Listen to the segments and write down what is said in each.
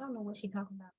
don't know what she talking about.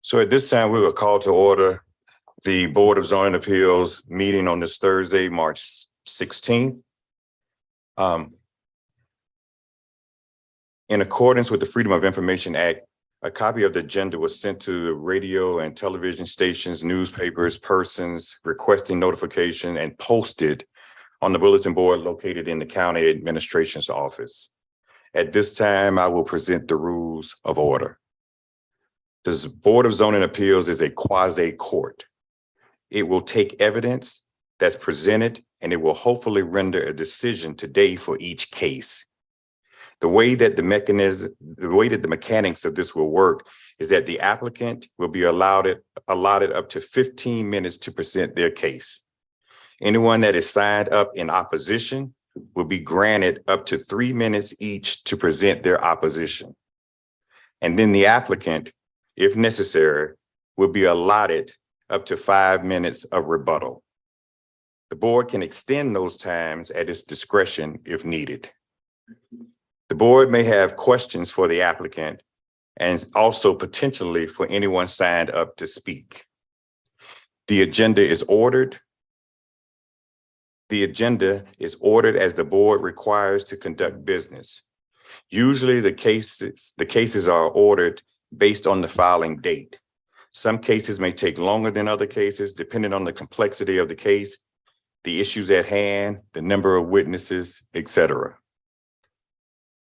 So at this time, we will call to order the Board of Zoning Appeals meeting on this Thursday, March 16th. In accordance with the Freedom of Information Act, a copy of the agenda was sent to the radio and television stations, newspapers, persons requesting notification, and posted on the bulletin board located in the county administration's office. At this time, I will present the rules of order. The Board of Zoning Appeals is a quasi-court. It will take evidence that's presented and it will hopefully render a decision today for each case. The way that the mechanics of this will work is that the applicant will be allotted up to 15 minutes to present their case. Anyone that is signed up in opposition will be granted up to 3 minutes each to present their opposition. And then the applicant, if necessary, will be allotted up to 5 minutes of rebuttal. The board can extend those times at its discretion if needed. The board may have questions for the applicant and also potentially for anyone signed up to speak. The agenda is ordered. The agenda is ordered as the board requires to conduct business. Usually the cases are ordered based on the filing date. Some cases may take longer than other cases, depending on the complexity of the case, the issues at hand, the number of witnesses, etc.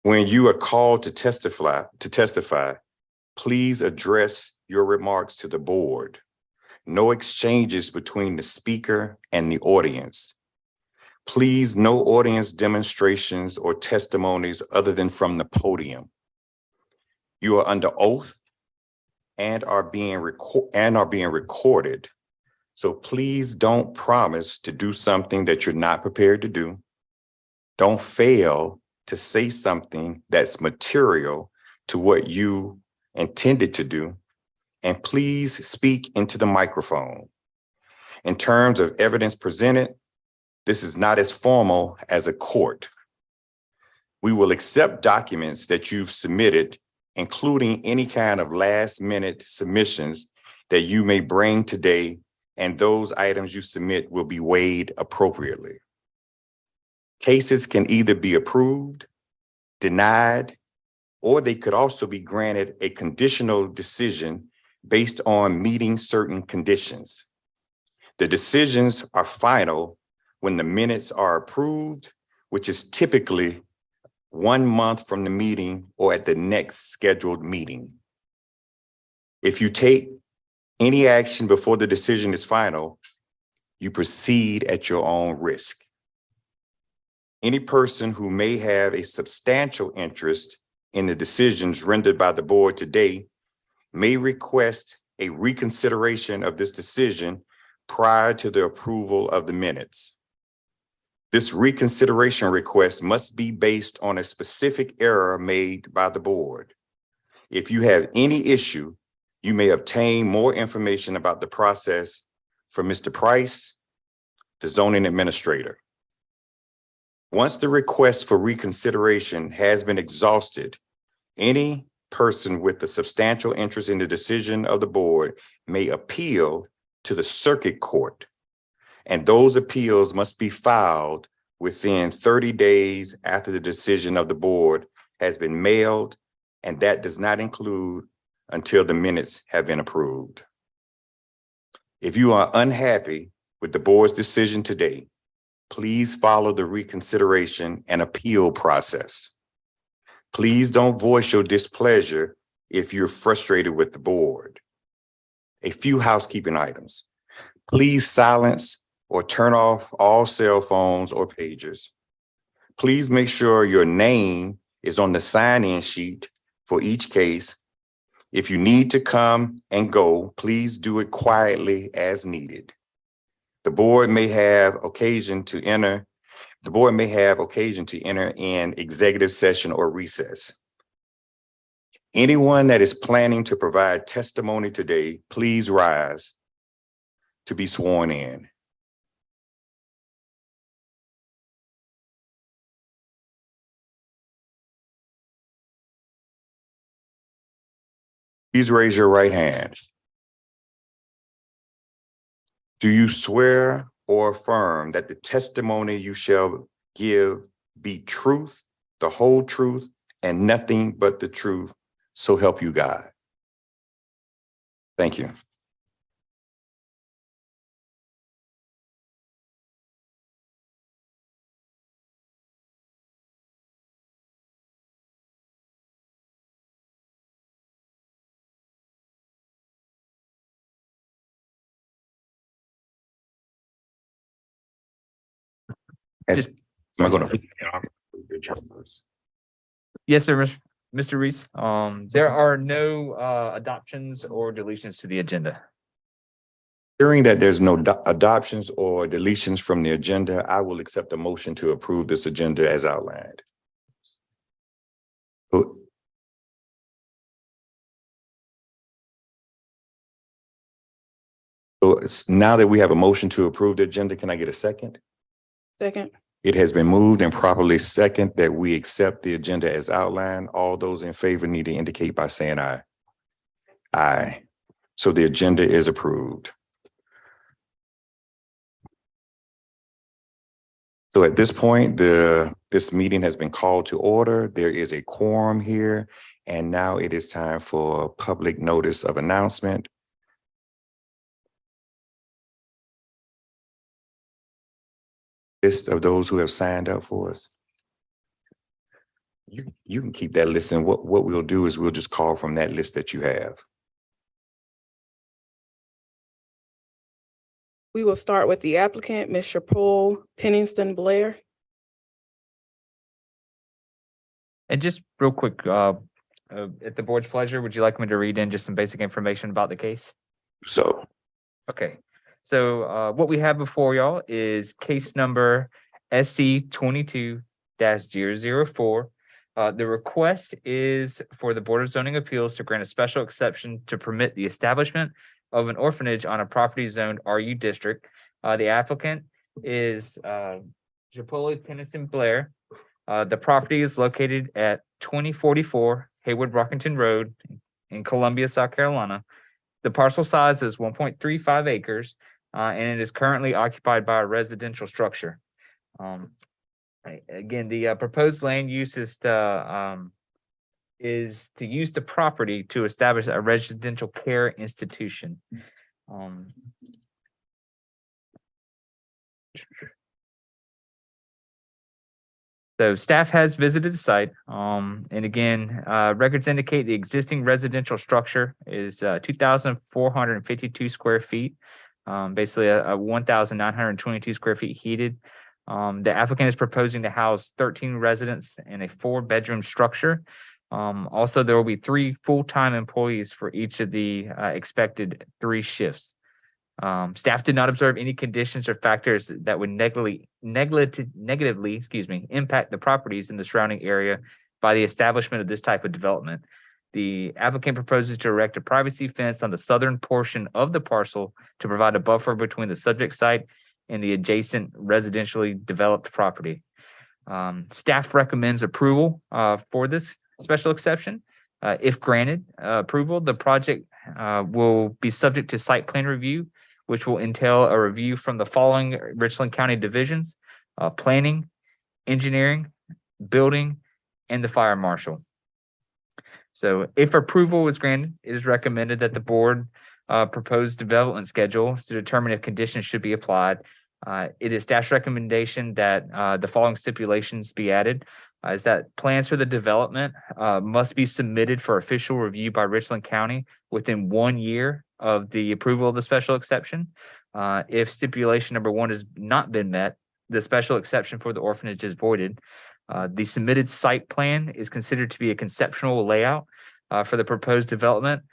When you are called to testify, please address your remarks to the board. No exchanges between the speaker and the audience. Please, no audience demonstrations or testimonies other than from the podium. You are under oath and are being recorded. So please don't promise to do something that you're not prepared to do. Don't fail to say something that's material to what you intended to do. And please speak into the microphone. In terms of evidence presented, this is not as formal as a court. We will accept documents that you've submitted, including any kind of last-minute submissions that you may bring today, and those items you submit will be weighed appropriately. Cases can either be approved, denied, or they could also be granted a conditional decision based on meeting certain conditions. The decisions are final when the minutes are approved, which is typically 1 month from the meeting or at the next scheduled meeting. If you take any action before the decision is final, you proceed at your own risk. Any person who may have a substantial interest in the decisions rendered by the board today may request a reconsideration of this decision prior to the approval of the minutes. This reconsideration request must be based on a specific error made by the board. If you have any issue, you may obtain more information about the process from Mr. Price, the zoning administrator. Once the request for reconsideration has been exhausted, any person with a substantial interest in the decision of the board may appeal to the circuit court, and those appeals must be filed within 30 days after the decision of the board has been mailed, and that does not include until the minutes have been approved. If you are unhappy with the board's decision today, please follow the reconsideration and appeal process. Please don't voice your displeasure if you're frustrated with the board. A few housekeeping items. Please silence or turn off all cell phones or pagers. Please make sure your name is on the sign-in sheet for each case. If you need to come and go, please do it quietly as needed. The board may have occasion to enter in executive session or recess. Anyone that is planning to provide testimony today, please rise to be sworn in. Please raise your right hand. Do you swear or affirm that the testimony you shall give be truth, the whole truth, and nothing but the truth, so help you God? Thank you. Just- Am I gonna? Yes, sir, Mr. Reese. There are no adoptions or deletions to the agenda. Hearing that there's no adoptions or deletions from the agenda, I will accept a motion to approve this agenda as outlined. So now that we have a motion to approve the agenda, can I get a second? Second. It has been moved and properly second that we accept the agenda as outlined. All those in favor need to indicate by saying aye. Aye. So the agenda is approved. So at this point, this meeting has been called to order. There is a quorum here, and now it is time for public notice of announcement. List of those who have signed up for us. You can keep that list, and what we'll do is we'll just call from that list that you have. We will start with the applicant, Mr. Paul Penningston Blair. And just real quick, at the board's pleasure, would you like me to read in just some basic information about the case? So Okay, so what we have before y'all is case number SC 22-004. The request is for the Board of Zoning Appeals to grant a special exception to permit the establishment of an orphanage on a property zoned RU district. The applicant is Japoli Penniston Blair. The property is located at 2044 Haywood Rockington Road in Columbia, South Carolina. The parcel size is 1.35 acres, and it is currently occupied by a residential structure. Again, the proposed land use is to use the property to establish a residential care institution. So staff has visited the site, and again, records indicate the existing residential structure is 2,452 square feet, basically a 1,922 square feet heated. The applicant is proposing to house 13 residents in a 4-bedroom structure. Also, there will be 3 full-time employees for each of the expected 3 shifts. Staff did not observe any conditions or factors that would negatively impact the properties in the surrounding area by the establishment of this type of development. The applicant proposes to erect a privacy fence on the southern portion of the parcel to provide a buffer between the subject site and the adjacent residentially developed property. Staff recommends approval for this special exception. If granted approval, the project will be subject to site plan review, which will entail a review from the following Richland County divisions: planning, engineering, building, and the fire marshal. So if approval is granted, it is recommended that the board propose development schedule to determine if conditions should be applied. It is staff's recommendation that the following stipulations be added. Is that plans for the development must be submitted for official review by Richland County within 1 year of the approval of the special exception. If stipulation number 1 has not been met, the special exception for the orphanage is voided. The submitted site plan is considered to be a conceptual layout for the proposed development.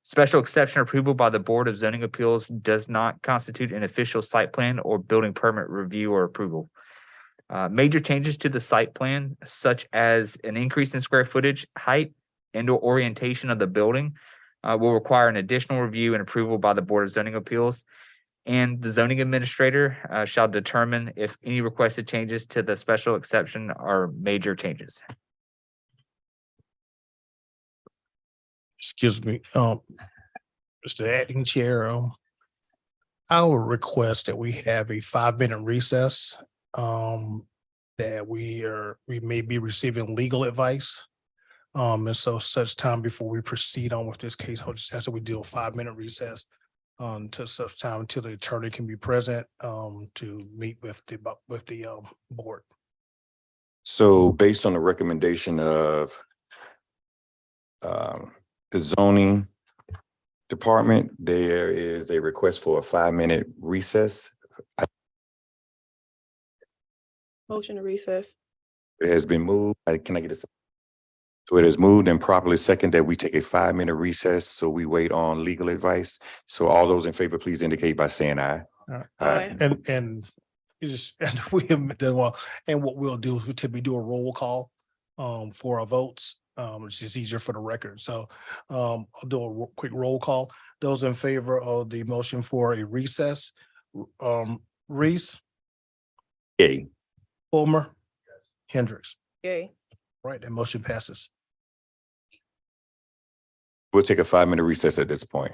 Special exception approval by the Board of Zoning Appeals does not constitute an official site plan or building permit review or approval. Major changes to the site plan, such as an increase in square footage, height, and/or orientation of the building, will require an additional review and approval by the Board of Zoning Appeals, and the zoning administrator shall determine if any requested changes to the special exception are major changes. Excuse me, Mr. Acting Chair, I would request that we have a 5-minute recess. That we may be receiving legal advice. And so such time before we proceed on with this case, I'll just ask that we do a 5-minute recess to such time until the attorney can be present to meet with the board. So based on the recommendation of the zoning department, there is a request for a 5-minute recess. Motion to recess. It has been moved. Can I get a second? So it is moved and properly second that we take a 5-minute recess. So we wait on legal advice. So all those in favor, please indicate by saying aye. Aye. And you just, and we have done well, and what we'll do is we typically do a roll call for our votes, which is easier for the record. So I'll do a quick roll call. Those in favor of the motion for a recess, Reese, Yay. Fulmer, Hendricks. Yay. Right, that motion passes. We'll take a 5-minute recess at this point.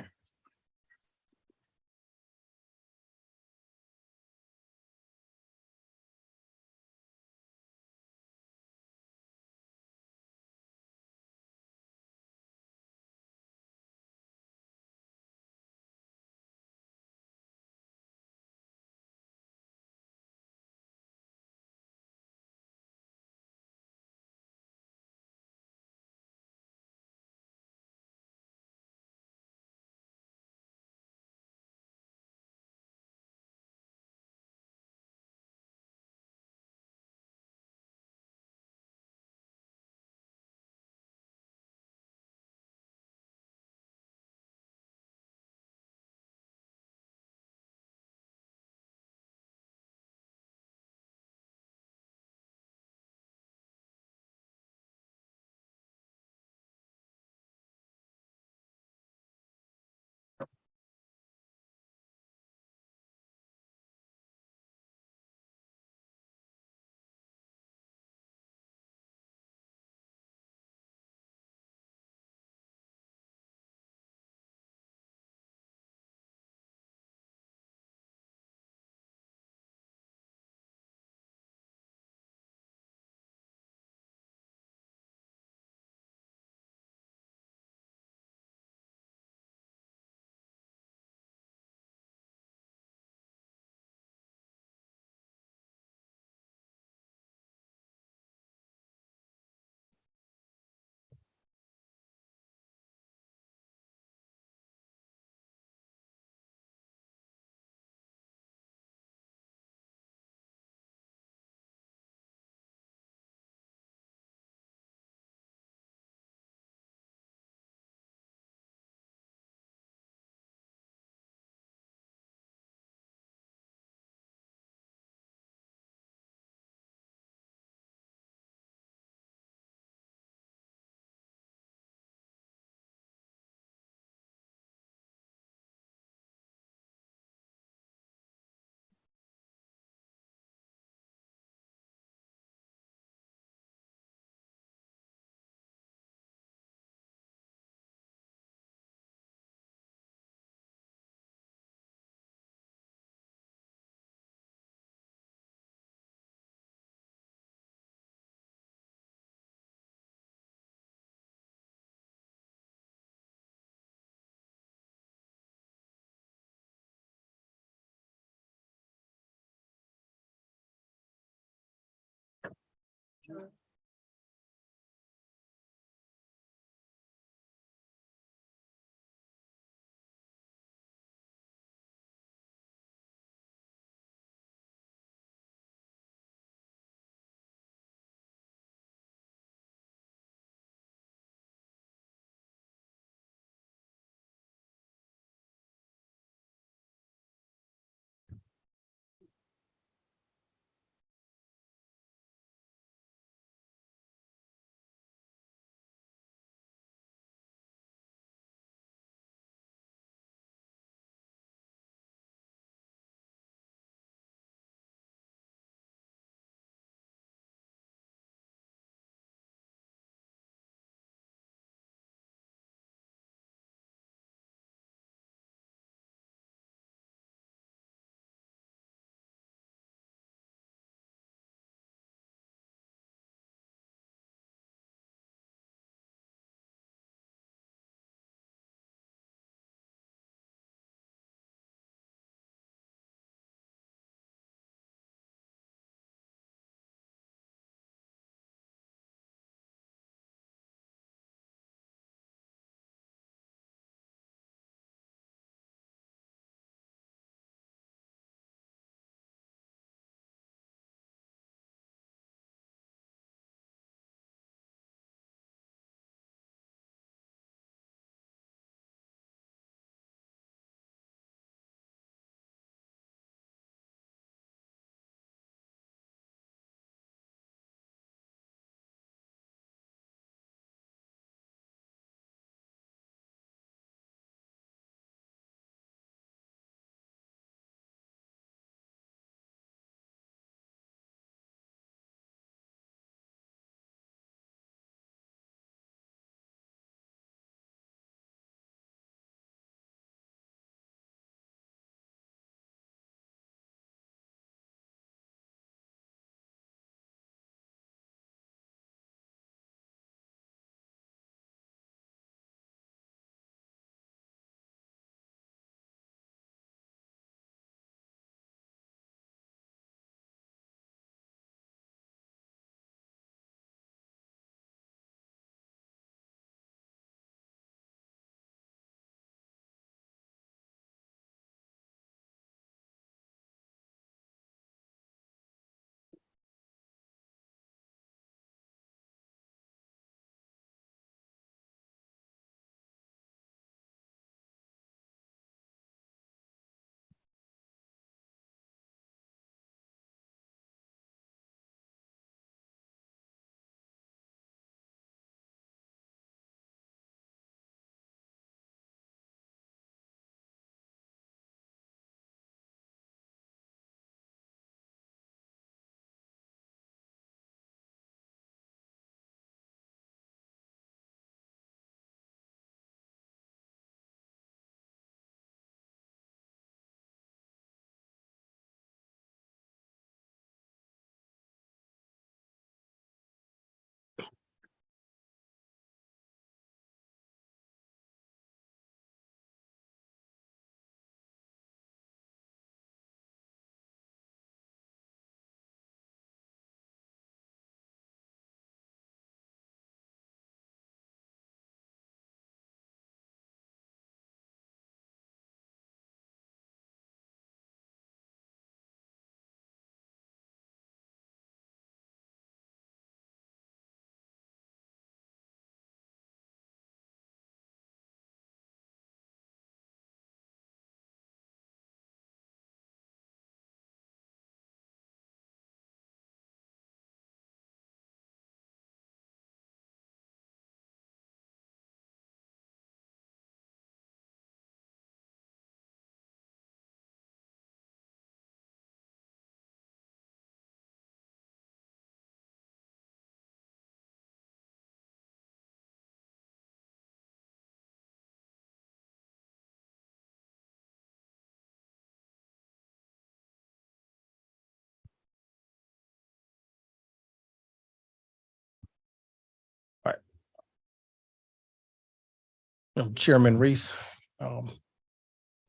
Chairman Reese. um,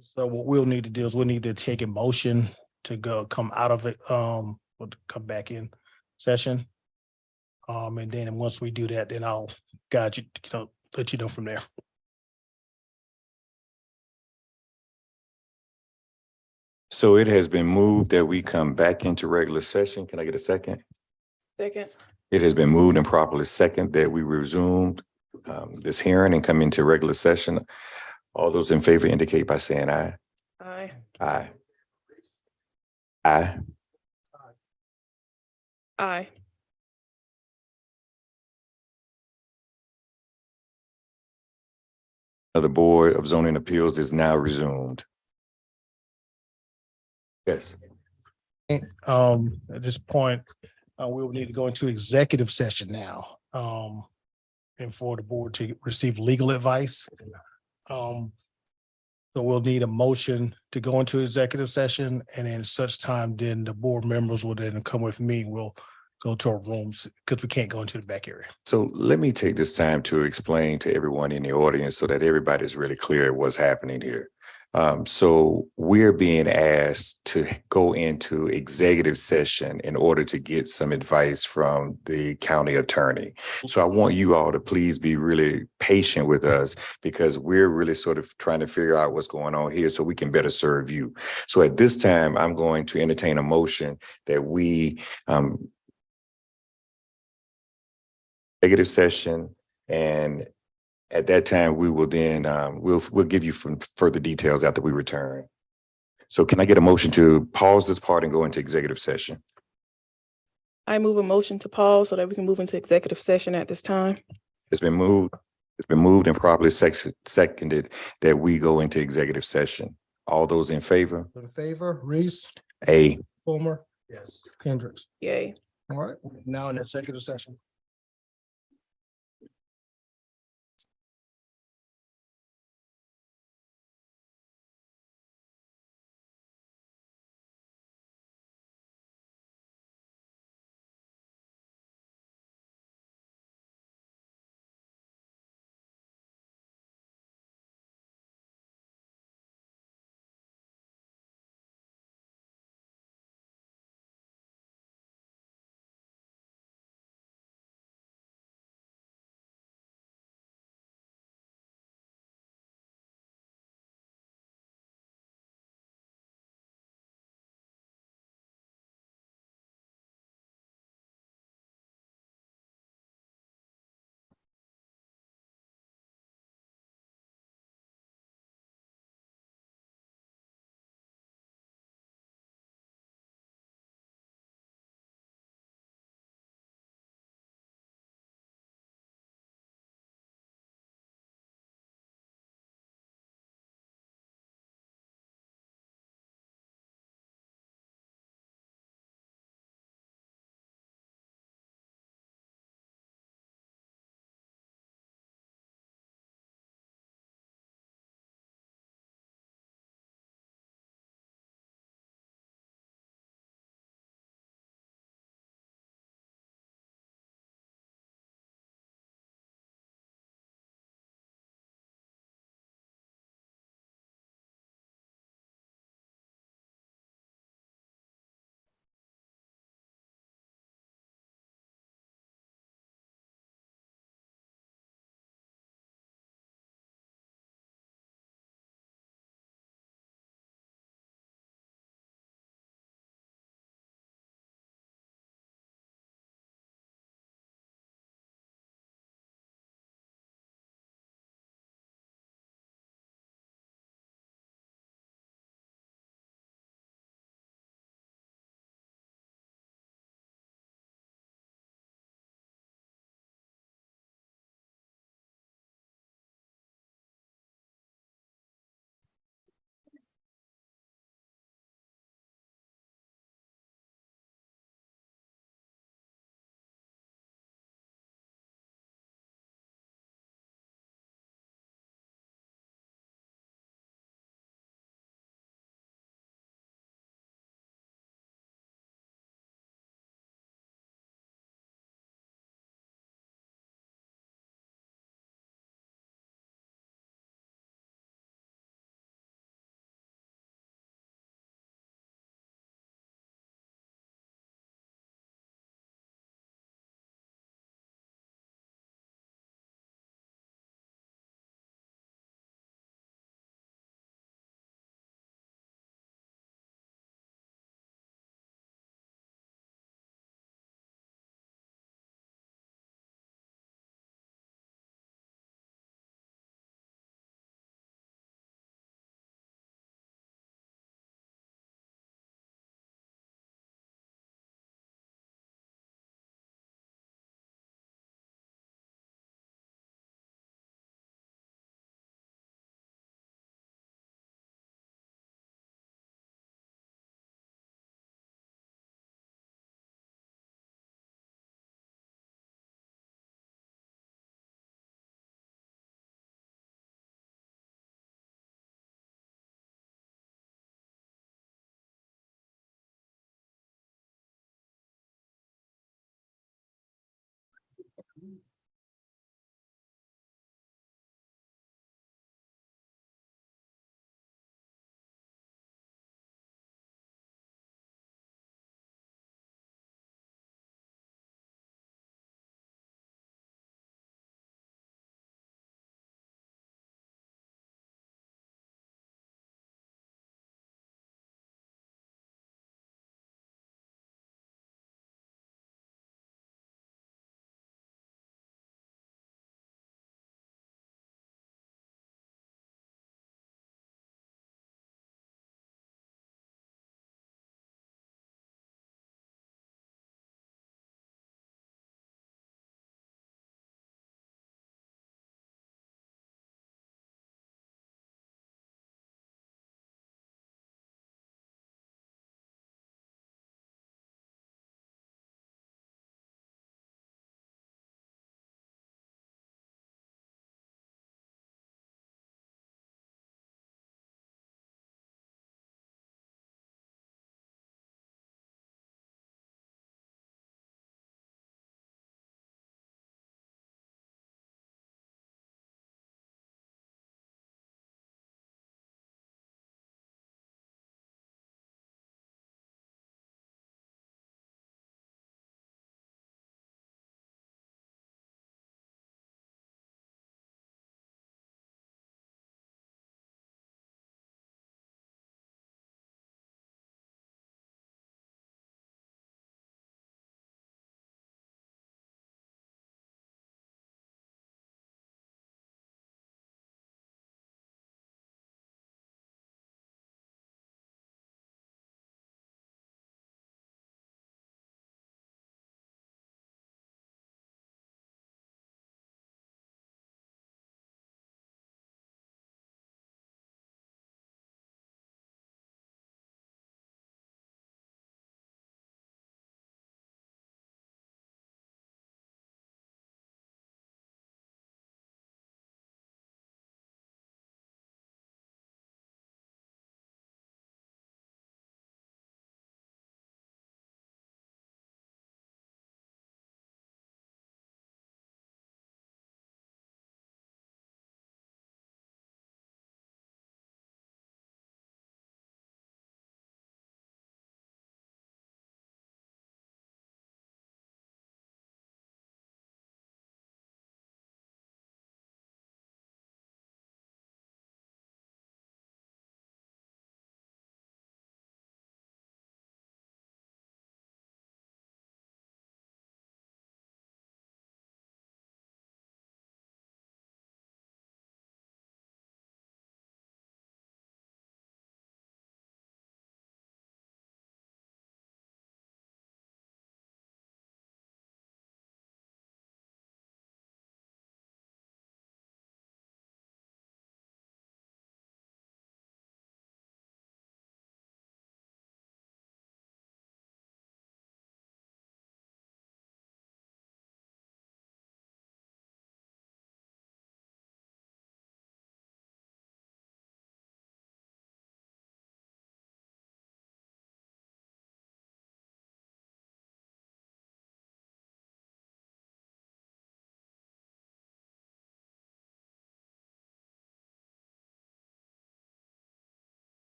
So what we'll need to do is we'll need to take a motion to come out of it, or to come back in session. And then once we do that, then I'll guide you, let you know from there. So it has been moved that we come back into regular session. Can I get a second? Second. It has been moved and properly second that we resumed this hearing and come into regular session. All those in favor indicate by saying aye. Aye. Aye. Aye. Aye. The Board of Zoning Appeals is now resumed. Yes. At this point, we will need to go into executive session now. And for the board to receive legal advice. So we'll need a motion to go into executive session, and in such time, then the board members will then come with me. We'll go to our rooms because we can't go into the back area. So let me take this time to explain to everyone in the audience so that everybody is really clear what's happening here. So we're being asked to go into executive session in order to get some advice from the county attorney. So I want you all to please be really patient with us because we're really sort of trying to figure out what's going on here so we can better serve you. So at this time, I'm going to entertain a motion that we executive session, and at that time, we will then we'll give you some further details after we return. So can I get a motion to pause this part and go into executive session? I move a motion to pause so that we can move into executive session at this time. It's been moved and properly seconded that we go into executive session. All those in favor? In favor, Reese, A. Fulmer? Yes. Hendricks. Yay. All right, now in executive session.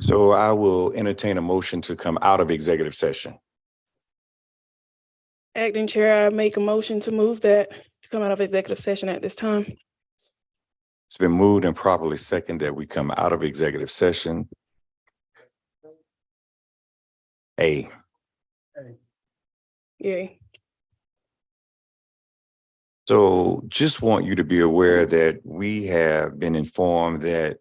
So I will entertain a motion to come out of executive session. Acting Chair, I make a motion to move that to come out of executive session at this time. It's been moved and properly seconded that we come out of executive session. A. Yay. So just want you to be aware that we have been informed that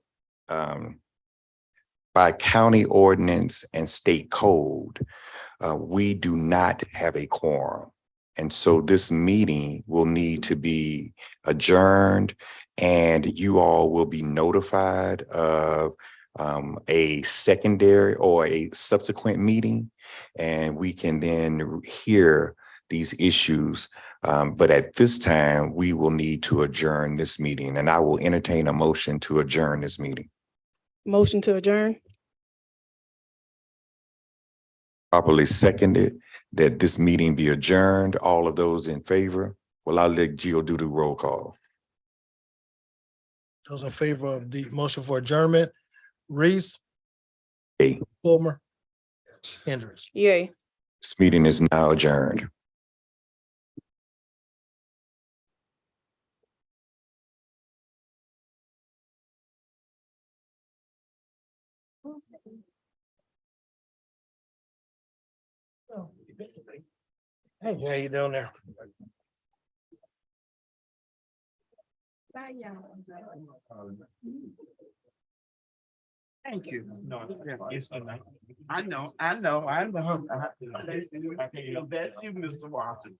by county ordinance and state code, we do not have a quorum. And so this meeting will need to be adjourned, and you all will be notified of a secondary or a subsequent meeting, and we can then hear these issues. But at this time, we will need to adjourn this meeting, and I will entertain a motion to adjourn this meeting. Motion to adjourn. Properly seconded that this meeting be adjourned. All of those in favor? Well, I'll let Gio do the roll call. Those in favor of the motion for adjournment, Reese. Yay. Fulmer. Hendricks. Yay. This meeting is now adjourned. Hey, how you doing there? Thank you. No, it's fine. I know. That's you, Mr. Washington.